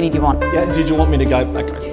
many do you want? Yeah, did you want me to go? Okay.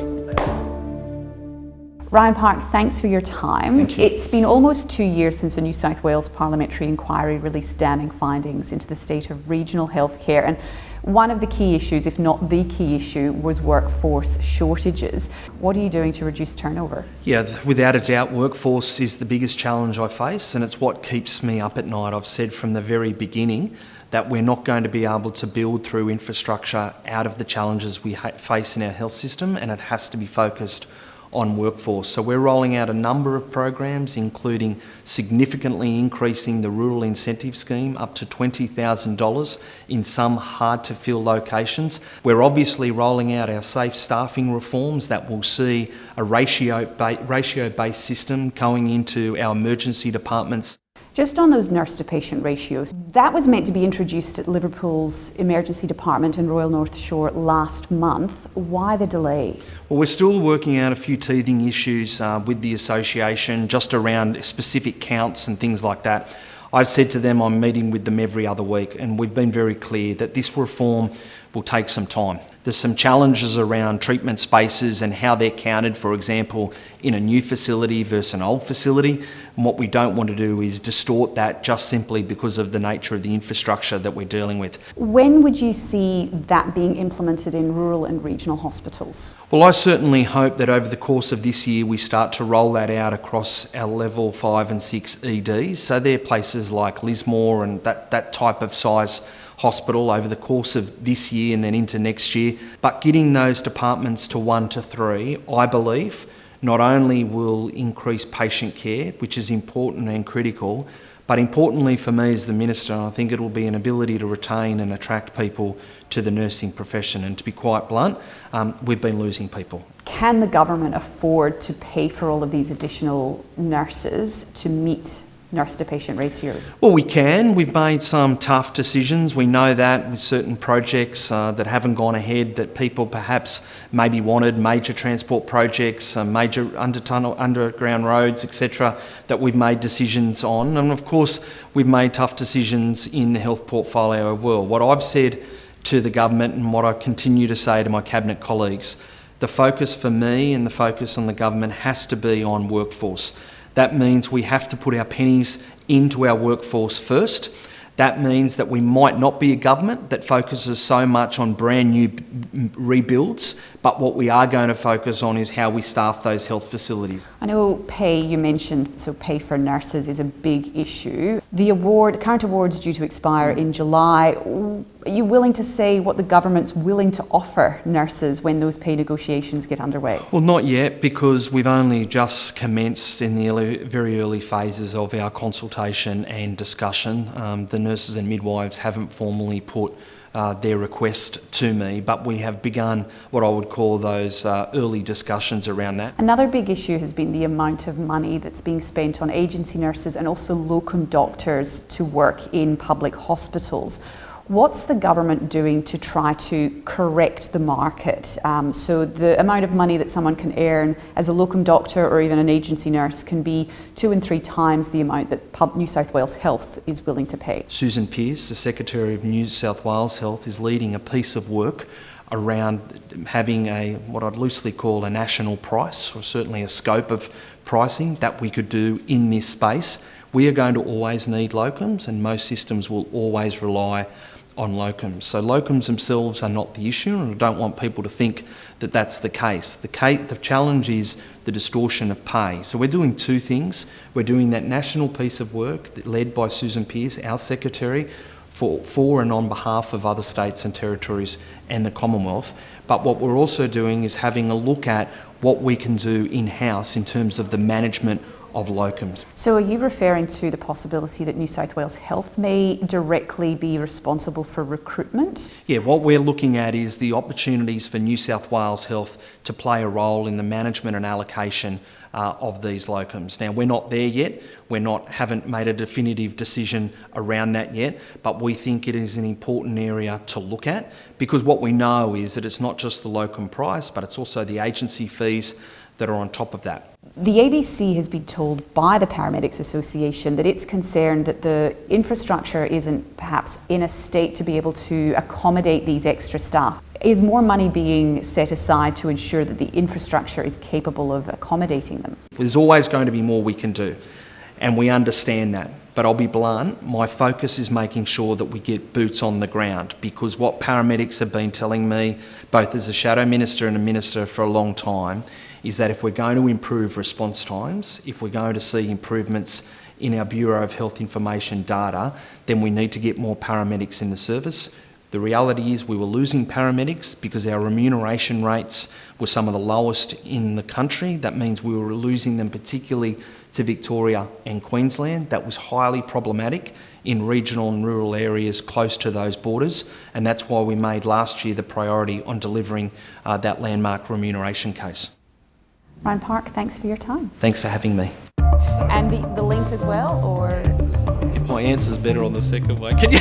Ryan Park, thanks for your time. Thank you. It's been almost 2 years since a New South Wales parliamentary inquiry released damning findings into the state of regional healthcare, and one of the key issues, if not the key issue, was workforce shortages. What are you doing to reduce turnover? Yeah, without a doubt, workforce is the biggest challenge I face, and it's what keeps me up at night. I've said from the very beginning that we're not going to be able to build through infrastructure out of the challenges we face in our health system, and it has to be focused on workforce. So we're rolling out a number of programs, including significantly increasing the rural incentive scheme up to $20,000 in some hard to fill locations. We're obviously rolling out our safe staffing reforms that will see a ratio-based system going into our emergency departments. Just on those nurse to patient ratios, that was meant to be introduced at Liverpool's emergency department in Royal North Shore last month. Why the delay? Well, we're still working out a few teething issues with the association, just around specific counts and things like that. I've said to them I'm meeting with them every other week, and we've been very clear that this reform will take some time. There's some challenges around treatment spaces and how they're counted, for example, in a new facility versus an old facility. And what we don't want to do is distort that just simply because of the nature of the infrastructure that we're dealing with. When would you see that being implemented in rural and regional hospitals? Well, I certainly hope that over the course of this year we start to roll that out across our level 5 and 6 EDs. So they're places like Lismore and that type of size hospital over the course of this year and then into next year. But getting those departments to 1 to 3, I believe, not only will increase patient care, which is important and critical, but importantly for me as the Minister, I think it will be an ability to retain and attract people to the nursing profession. And to be quite blunt, we've been losing people. Can the government afford to pay for all of these additional nurses to meet nurse to patient ratios? Well, we can. We've made some tough decisions. We know that with certain projects that haven't gone ahead, that people perhaps maybe wanted, major transport projects, major underground roads, etc., that we've made decisions on. And of course, we've made tough decisions in the health portfolio as well. What I've said to the government and what I continue to say to my cabinet colleagues, the focus for me and the focus on the government has to be on workforce. That means we have to put our pennies into our workforce first. That means that we might not be a government that focuses so much on brand new rebuilds, but what we are going to focus on is how we staff those health facilities. I know pay, you mentioned, so pay for nurses is a big issue. The current award's due to expire in July. Are you willing to say what the government's willing to offer nurses when those pay negotiations get underway? Well, not yet, because we've only just commenced in the very early phases of our consultation and discussion. The nurses and midwives haven't formally put their request to me, but we have begun what I would call those early discussions around that. Another big issue has been the amount of money that's being spent on agency nurses and also locum doctors to work in public hospitals. What's the government doing to try to correct the market? So the amount of money that someone can earn as a locum doctor or even an agency nurse can be 2 and 3 times the amount that New South Wales Health is willing to pay. Susan Pearce, the Secretary of New South Wales Health, is leading a piece of work around having what I'd loosely call a national price, or certainly a scope of pricing that we could do in this space. We are going to always need locums, and most systems will always rely on locums. So locums themselves are not the issue, and I don't want people to think that that's the case. The challenge is the distortion of pay. So we're doing 2 things. We're doing that national piece of work led by Susan Pearce, our Secretary, for and on behalf of other states and territories and the Commonwealth. But what we're also doing is having a look at what we can do in-house in terms of the management of locums. So are you referring to the possibility that New South Wales Health may directly be responsible for recruitment? Yeah, what we're looking at is the opportunities for New South Wales Health to play a role in the management and allocation of these locums. Now, we're not there yet. Haven't made a definitive decision around that yet, but we think it is an important area to look at, because what we know is that it's not just the locum price, but it's also the agency fees that are on top of that. The ABC has been told by the Paramedics Association that it's concerned that the infrastructure isn't perhaps in a state to be able to accommodate these extra staff. Is more money being set aside to ensure that the infrastructure is capable of accommodating them? There's always going to be more we can do, and we understand that. But I'll be blunt, my focus is making sure that we get boots on the ground, because what paramedics have been telling me, both as a shadow minister and a minister for a long time, is that if we're going to improve response times, if we're going to see improvements in our Bureau of Health Information data, then we need to get more paramedics in the service. The reality is we were losing paramedics because our remuneration rates were some of the lowest in the country. That means we were losing them particularly to Victoria and Queensland. That was highly problematic in regional and rural areas close to those borders, and that's why we made last year the priority on delivering that landmark remuneration case. Ryan Park, thanks for your time. Thanks for having me. And the link as well, or? If my answer's better on the second one, can you?